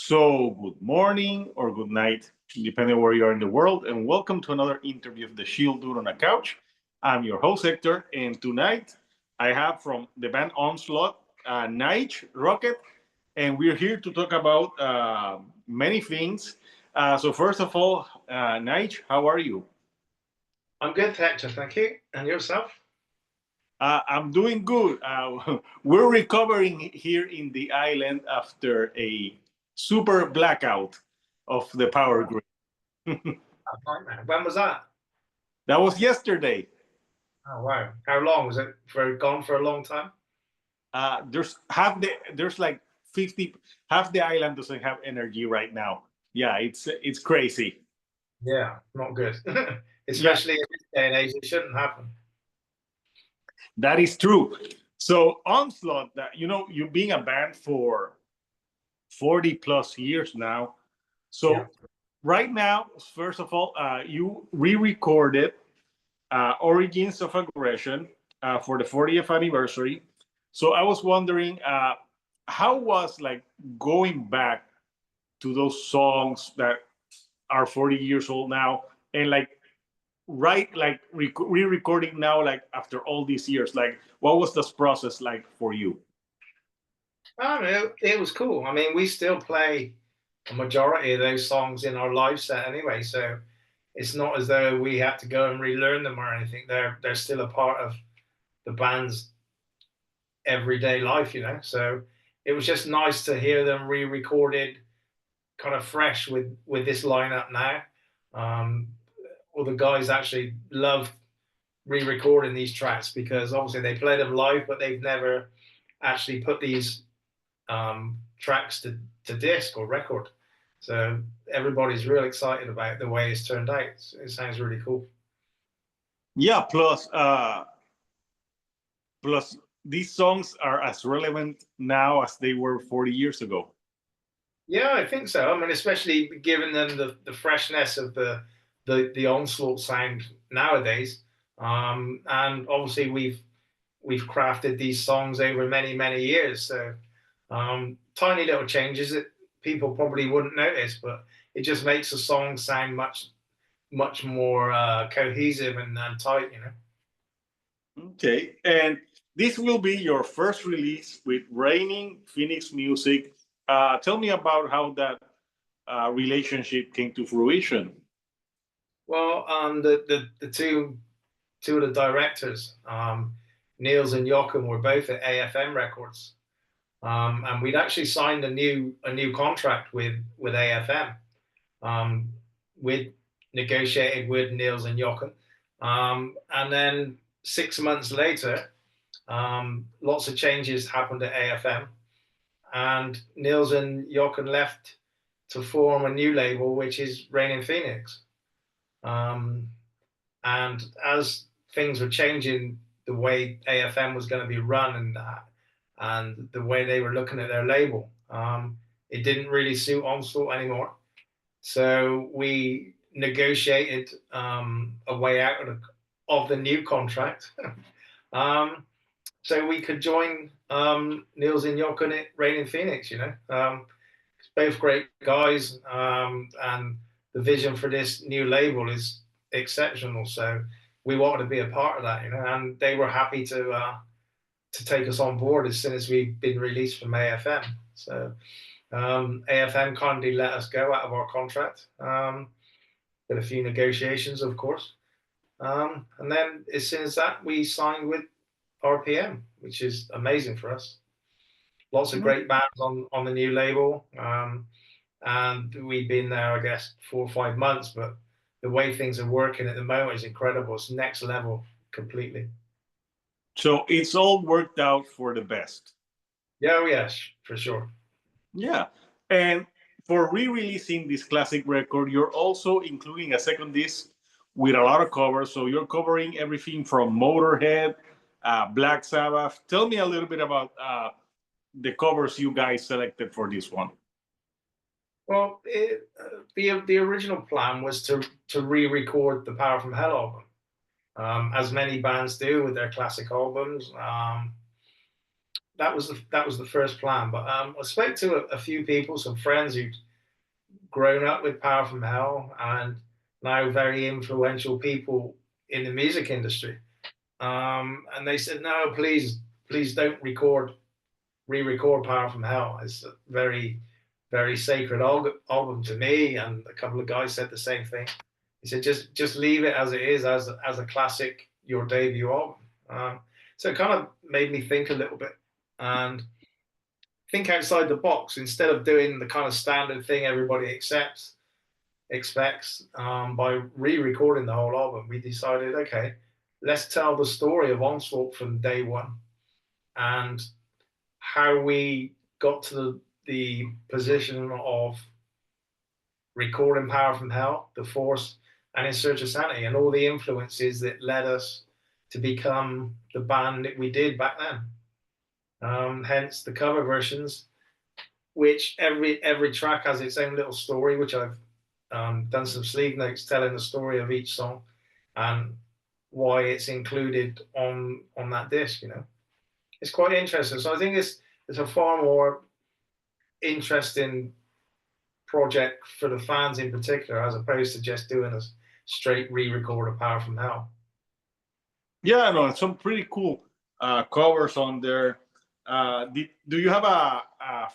So, good morning or good night, depending where you are in the world, and welcome to another interview of the Shield Dude on a Couch. I'm your host, Hector, and tonight I have from the band Onslaught, Nige Rocket, and we're here to talk about many things. So, first of all, Nige, how are you? I'm good, Hector. Thank you. And yourself? I'm doing good. We're recovering here in the island after a super blackout of the power Oh, grid. nightmare. When was that? That was yesterday. Oh, wow. How long was it? For gone for a long time? There's like 50 half the island doesn't have energy right now. Yeah, it's crazy. Yeah, not good. Yeah, Especially in this day and age, it shouldn't happen. that is true. So Onslaught, that you being a band for 40 plus years now. Yeah. So right now, first of all, you re-recorded Origins of Aggression for the 40th anniversary. So I was wondering, how was like going back to those songs that are 40 years old now, and like re-recording now, like after all these years, like what was this process like for you? I mean, it was cool. I mean, we still play a majority of those songs in our live set anyway, so it's not as though we had to go and relearn them or anything. They're still a part of the band's everyday life. So it was just nice to hear them re-recorded kind of fresh with this lineup now. Um, all the guys actually love re-recording these tracks because obviously they play them live, but they've never actually put these tracks to disc or record. So everybody's real excited about the way it's turned out. It sounds really cool. Yeah, plus these songs are as relevant now as they were 40 years ago. Yeah, I think so. I mean, especially given them the freshness of the onslaught sound nowadays. And obviously we've crafted these songs over many years. So tiny little changes that people probably wouldn't notice, but it just makes the song sound much more cohesive and tight. Okay, and this will be your first release with Raining Phoenix Music. Tell me about how that relationship came to fruition. Well, the two of the directors, Niels and Joachim, were both at AFM Records, and we'd actually signed a new contract with AFM. Um, we'd negotiated with Niels and Jochen. And then 6 months later, lots of changes happened at AFM, and Niels and Jochen left to form a new label, which is Reigning Phoenix. Um, and as things were changing, the way AFM was going to be run and the way they were looking at their label, it didn't really suit Onslaught anymore. So we negotiated a way out of the new contract, so we could join Niels and Jochen at Reigning Phoenix. Both great guys, and the vision for this new label is exceptional. So we wanted to be a part of that, and they were happy to take us on board as soon as we've been released from AFM. So AFM kindly let us go out of our contract, with a few negotiations, of course. And then as soon as that, we signed with RPM, which is amazing for us. Lots of great bands on the new label. And we've been there, I guess, 4 or 5 months, but the way things are working at the moment is incredible. It's next level completely. So it's all worked out for the best. Yeah, oh yes, for sure. Yeah. And for re-releasing this classic record, you're also including a second disc with a lot of covers. So you're covering everything from Motorhead, Black Sabbath. Tell me a little bit about the covers you guys selected for this one. Well, the original plan was to re-record the Power from Hell album, as many bands do with their classic albums. that was the first plan. But I spoke to a few people, some friends who'd grown up with Power from Hell and now very influential people in the music industry. And they said, no, please don't re-record Power from Hell. It's a very, very sacred album to me. And a couple of guys said the same thing. He said, just leave it as it is, as a classic, your debut album. So it kind of made me think a little bit and think outside the box instead of doing the kind of standard thing everybody expects. By re-recording the whole album, we decided, okay, let's tell the story of Onslaught from day one and how we got to the position of recording Power from Hell, The Force, and In Search of Sanity, and all the influences that led us to become the band that we did back then. Hence the cover versions, which every track has its own little story, which I've done some sleeve notes telling the story of each song and why it's included on that disc. It's quite interesting. So I think it's a far more interesting project for the fans in particular, as opposed to just doing a straight re-record of Power from Hell. Yeah, no, some pretty cool covers on there. Do you have a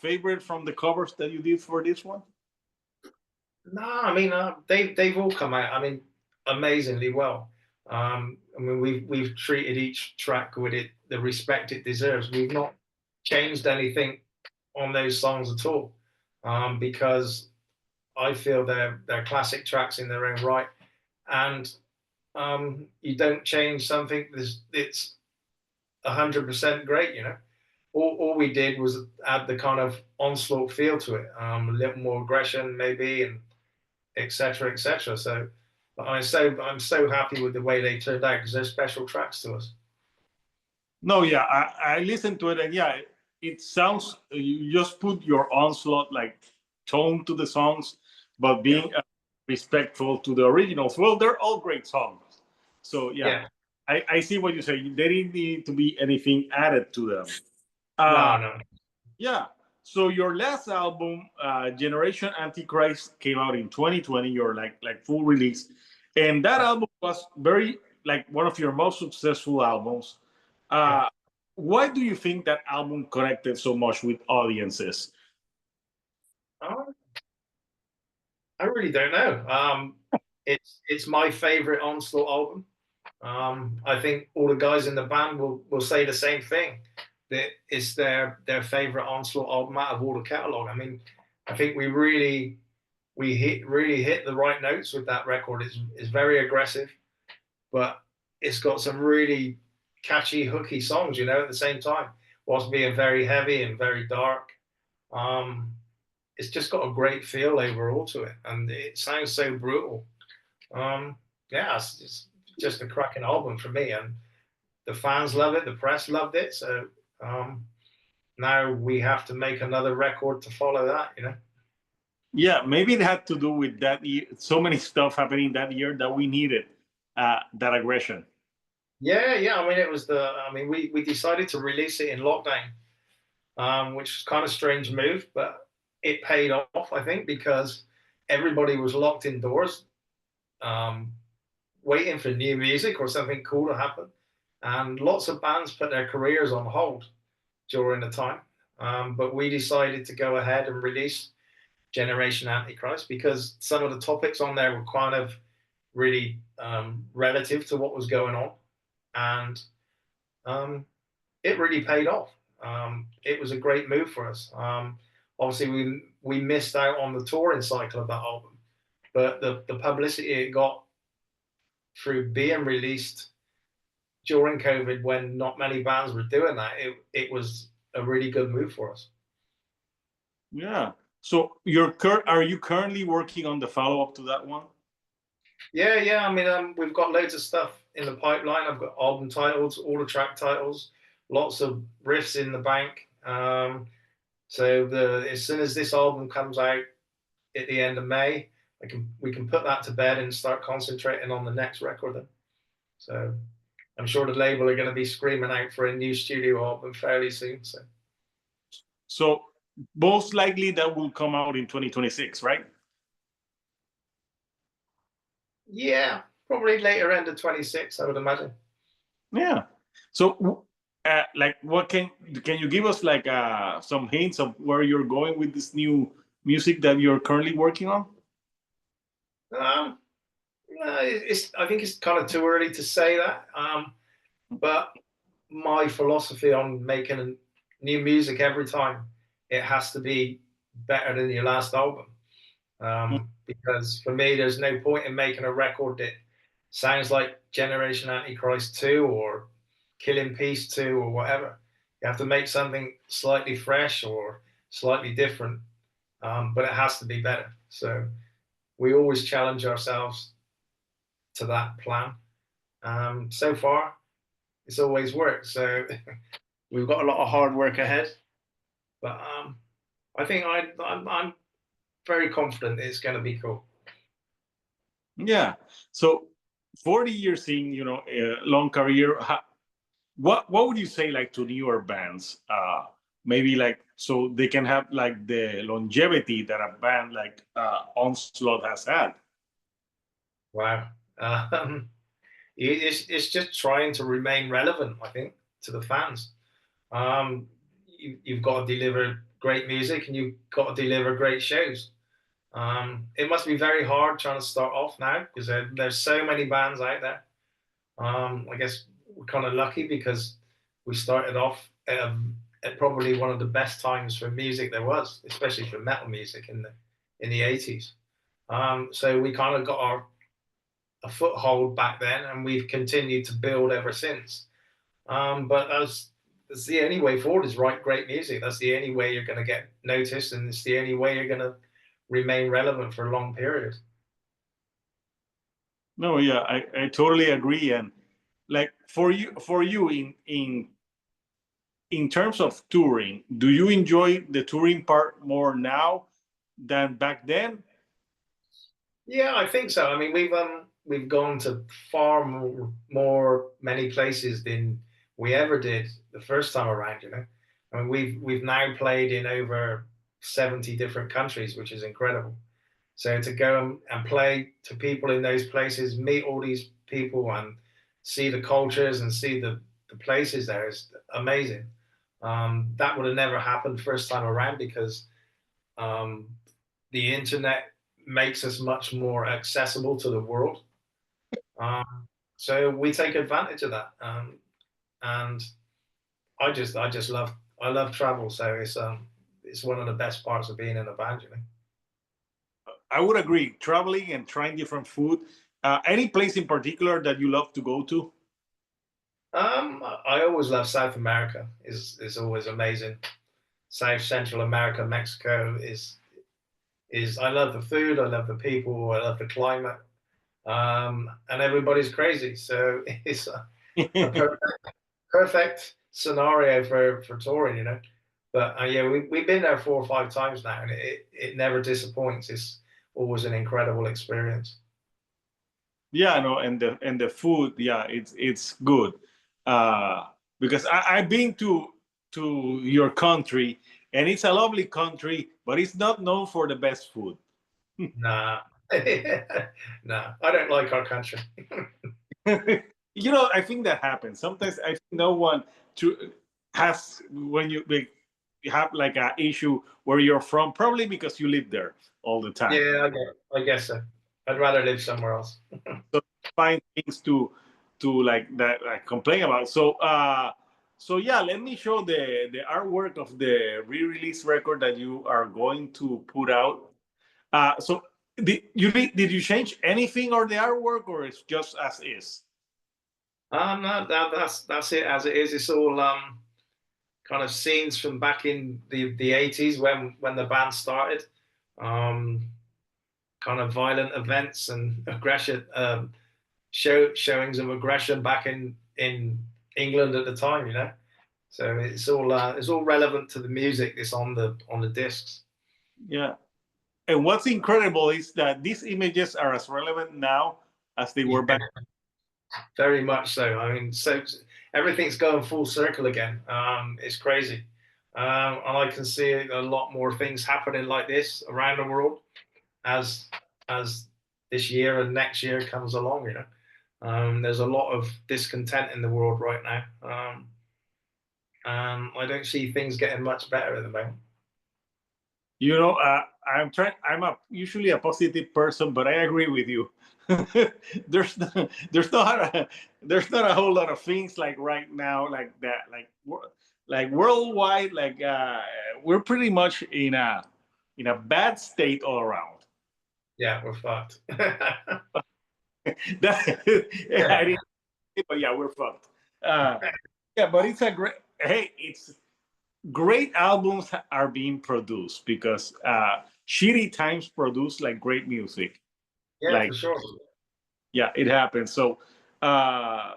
favorite from the covers that you did for this one? No, I mean they've all come out. I mean, amazingly well. I mean we've treated each track with the respect it deserves. We've not changed anything on those songs at all, because I feel they're classic tracks in their own right, and you don't change something that's 100% great. All we did was add the kind of Onslaught feel to it, a little more aggression maybe, and etc. etc. So I'm so happy with the way they turned out because they're special tracks to us. No, yeah, I listened to it, and yeah, it sounds, you just put your Onslaught like tone to the songs, but being respectful to the originals. Well, they're all great songs. So yeah, I see what you say. They didn't need to be anything added to them. No. Yeah. So your last album, Generation Antichrist, came out in 2020. Your like full release, and that album was very like one of your most successful albums. Why do you think that album connected so much with audiences? I really don't know. It's my favorite Onslaught album. I think all the guys in the band will say the same thing. That it's their favorite Onslaught album out of all the catalog. I mean, I think we really hit the right notes with that record. It's very aggressive, but it's got some really catchy, hooky songs. At the same time, whilst being very heavy and very dark. It's just got a great feel overall to it, and it sounds so brutal. It's just a cracking album for me, and the fans love it, the press loved it, so now we have to make another record to follow that. Yeah, maybe it had to do with that year, so many stuff happening that year that we needed that aggression. Yeah. I mean, we decided to release it in lockdown, which is kind of strange move, but it paid off, I think, because everybody was locked indoors, waiting for new music or something cool to happen. And lots of bands put their careers on hold during the time. But we decided to go ahead and release Generation Antichrist because some of the topics on there were kind of really relative to what was going on. And it really paid off. It was a great move for us. Obviously, we missed out on the touring cycle of that album, but the publicity it got through being released during COVID, when not many bands were doing that, it was a really good move for us. Yeah. So are you currently working on the follow up to that one? Yeah. I mean, we've got loads of stuff in the pipeline. I've got album titles, all the track titles, lots of riffs in the bank. So as soon as this album comes out at the end of May, we can put that to bed and start concentrating on the next record then. So I'm sure the label are going to be screaming out for a new studio album fairly soon. So So most likely that will come out in 2026, right? Yeah, probably later end of 26, I would imagine. Yeah. So, like, what can you give us like some hints of where you're going with this new music that you're currently working on? Um, I think it's kind of too early to say that. But my philosophy on making new music every time, it has to be better than your last album. Because for me, there's no point in making a record that sounds like Generation Antichrist 2 or Killing Peace 2 or whatever. You have to make something slightly fresh or slightly different, but it has to be better. So we always challenge ourselves to that plan. So far, it's always worked. So we've got a lot of hard work ahead, but I think I'm very confident it's going to be cool. Yeah. So 40 years in, a long career. What would you say like to newer bands? Maybe like so they can have like the longevity that a band like Onslaught has had. Wow. It's just trying to remain relevant, I think, to the fans. You've got to deliver great music and you've got to deliver great shows. It must be very hard trying to start off now because there's so many bands out there. I guess we're kind of lucky because we started off at probably one of the best times for music there was, especially for metal music in the 80s. So we kind of got a foothold back then, and we've continued to build ever since. But that's the only way forward is write great music. That's the only way you're going to get noticed, and it's the only way you're going to remain relevant for a long period. No, yeah, I totally agree. And like for you in terms of touring, do you enjoy the touring part more now than back then? Yeah, I think so. I mean, we've gone to far more many places than we ever did the first time around. I mean, we've now played in over 70 different countries, which is incredible. So to go and play to people in those places, meet all these people, and see the cultures and see the places there is amazing. That would have never happened first time around because um, the internet makes us much more accessible to the world. Um, so we take advantage of that, and I love travel. So it's one of the best parts of being in a band. I would agree. Traveling and trying different food. Any place in particular that you love to go to? I always love South America. Is always amazing. South Central America, Mexico is I love the food, I love the people, I love the climate, and everybody's crazy. So it's a perfect scenario for touring. But yeah, we've been there 4 or 5 times now, and it never disappoints. It's always an incredible experience. Yeah, no, and the food, yeah, it's good. Uh, because I've been to your country, and it's a lovely country, but it's not known for the best food. Nah, nah, I don't like our country. I think that happens sometimes. I think no one to has when you have like a issue where you're from, probably because you live there all the time. Yeah, I guess so. I'd rather live somewhere else. So find things to like that like complain about. So yeah, let me show the artwork of the re-release record that you are going to put out. So did you change anything or the artwork, or it's just as is? No, that's it as it is. It's all kind of scenes from back in the 80s when the band started. Um, Kind of violent events and aggression, showings of aggression back in England at the time. So it's all relevant to the music that's on the discs. Yeah. And what's incredible is that these images are as relevant now as they were Yeah, back. very much so. I mean, so everything's going full circle again. It's crazy. And I can see a lot more things happening like this around the world as as this year and next year comes along. There's a lot of discontent in the world right now, and I don't see things getting much better at the moment. Usually a positive person, but I agree with you. there's no, there's not a whole lot of things like right now like that, like worldwide, we're pretty much in a bad state all around. Yeah, we're fucked. That, I didn't, but yeah, we're fucked. Uh, yeah, but it's a great. Hey, it's great albums are being produced because shitty times produce like great music. Yeah, for Like, sure. yeah, it happens. So yeah,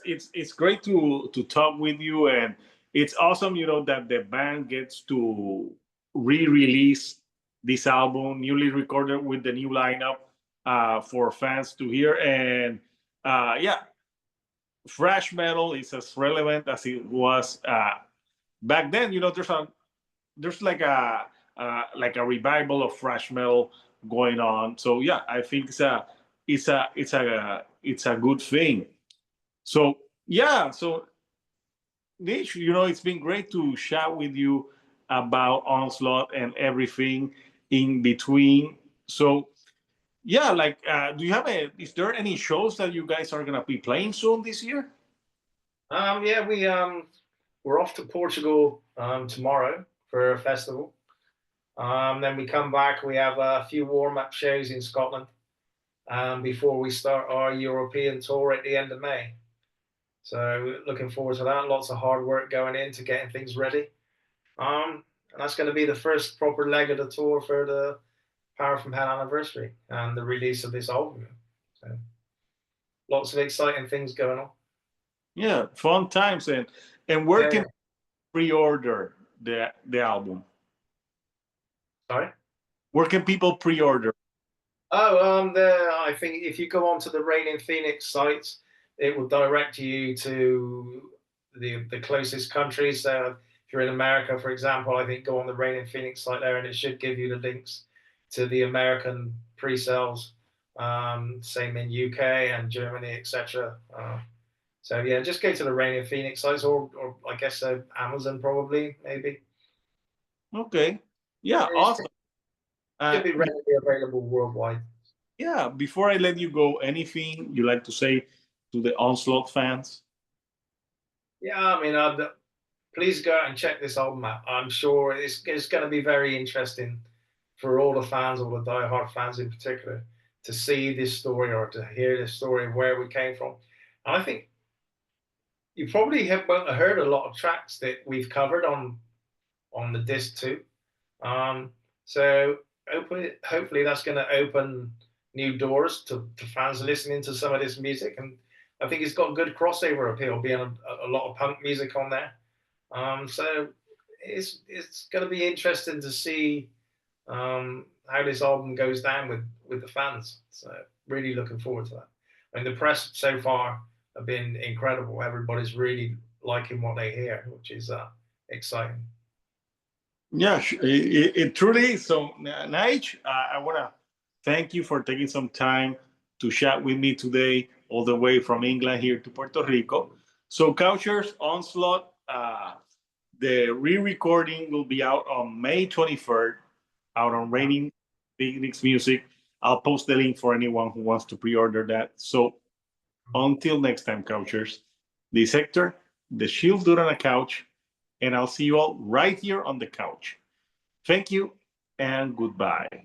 it's great to talk with you, and it's awesome, that the band gets to re-release this album, newly recorded with the new lineup, for fans to hear. And yeah, thrash metal is as relevant as it was back then. There's like a revival of thrash metal going on. So yeah, I think it's a good thing. So yeah, so Nish, it's been great to chat with you about Onslaught and everything in between. So yeah, do you have is there any shows that you guys are gonna be playing soon this year? Yeah, we're off to Portugal tomorrow for a festival. Then we come back. We have a few warm-up shows in Scotland before we start our European tour at the end of May. So looking forward to that. Lots of hard work going into getting things ready. And that's going to be the first proper leg of the tour for the Power from Hell anniversary and the release of this album. So lots of exciting things going on. Yeah, fun times. And where Yeah. can pre-order the album? Sorry. Where can people pre-order? Oh, I think if you go onto the Rain in Phoenix sites, it will direct you to the closest countries. So if you're in America, for example, I think go on the Rain in Phoenix site there, and it should give you the links to the American pre-sales. Same in UK and Germany, etc. So yeah, just go to the Rain in Phoenix sites, or I guess Amazon probably, maybe. Okay. Yeah, It awesome. should be readily available worldwide. Yeah, before I let you go, anything you like to say to the Onslaught fans? Yeah, I mean, please go out and check this album out. I'm sure it's going to be very interesting for all the fans, all the diehard fans in particular, to see this story or to hear this story of where we came from. And I think you probably have heard a lot of tracks that we've covered on the disc too. So hopefully that's going to open new doors to fans listening to some of this music. And I think it's got good crossover appeal, being a lot of punk music on there. So it's going to be interesting to see how this album goes down with the fans. So really looking forward to that. I mean, the press so far have been incredible. Everybody's really liking what they hear, which is exciting. Yeah, it truly is. So, Naich, I want to thank you for taking some time to chat with me today, all the way from England here to Puerto Rico. So, Couchers Onslaught, the re-recording will be out on May 23rd, out on Raining Phoenix Music. I'll post the link for anyone who wants to pre-order that. So, until next time, Couchers, this Hector, the Shield Dude on a Couch, and I'll see you all right here on the couch. Thank you and goodbye.